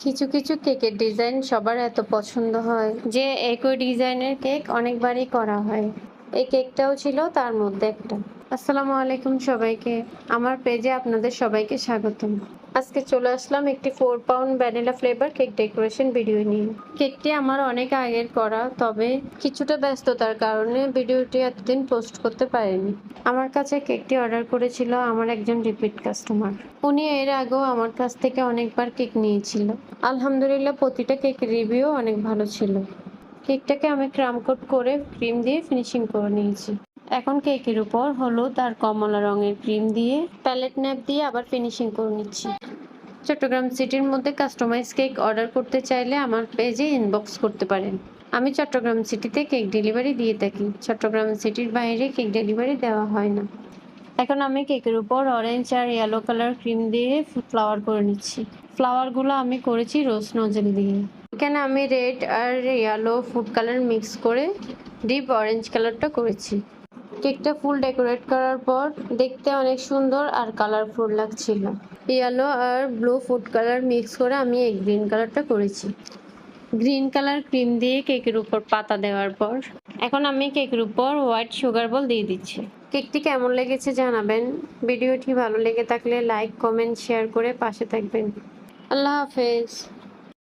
কিছু কিছু কেকের ডিজাইন সবার এত পছন্দ হয় যে একই ডিজাইনের কেক অনেকবারই করা হয়। এই কেকটাও ছিল তার মধ্যে একটা। আসসালামু আলাইকুম সবাইকে, আমার পেজে আপনাদের সবাইকে স্বাগতম। আজকে চলে আসলাম একটি 4 pound vanilla flavour cake decoration video নিয়ে। কেকটি আমার অনেক আগের করা, তবে কিছুটা ব্যস্ততার কারণে ভিডিওটি এতদিন পোস্ট করতে পারিনি। আমার কাছে কেকটি অর্ডার করেছিল আমার একজন রিপিট কাস্টমার। উনি এর আগেও আমার কাছ থেকে অনেকবার কেক নিয়েছিল। আলহামদুলিল্লাহ প্রতিটা কেকের রিভিউ অনেক ভালো ছিল। কেকটাকে আমি ক্রাম কোট করে ক্রিম দিয়ে ফিনিশিং করে নিয়েছি। এখন কেকের উপর হলুদ আর কমলা রঙের ক্রিম দিয়ে প্যালেট ন্যাপ দিয়ে আবার ফিনিশিং করে নিচ্ছি। চট্টগ্রাম সিটির মধ্যে কাস্টমাইজ কেক অর্ডার করতে চাইলে আমার পেজে ইনবক্স করতে পারেন। আমি চট্টগ্রাম সিটিতে কেক ডেলিভারি দিয়ে থাকি। চট্টগ্রাম সিটির বাইরে কেক ডেলিভারি দেওয়া হয় না। এখন আমি কেকের উপর অরেঞ্জ আর ইয়েলো কালার ক্রিম দিয়ে ফ্লাওয়ার করে নিচ্ছি। ফ্লাওয়ারগুলো আমি করেছি রোজ নজেল দিয়ে। এখানে আমি রেড আর ইয়েলো ফুড কালার মিক্স করে ডিপ অরেঞ্জ কালারটা করেছি। কেকটা ফুল ডেকোরেট করার পর দেখতে অনেক সুন্দর আর কালারফুল লাগছিল। ইয়েলো আর ব্লু ফুড কালার মিক্স করে আমি এই গ্রিন কালারটা করেছি। গ্রিন কালার ক্রিম দিয়ে কেকের উপর পাতা দেওয়ার পর এখন আমি কেকের উপর হোয়াইট সুগার বল দিয়ে দিচ্ছি। কেকটি কেমন লেগেছে জানাবেন। ভিডিওটি ভালো লেগে থাকলে লাইক, কমেন্ট, শেয়ার করে পাশে থাকবেন। আল্লাহ হাফেজ।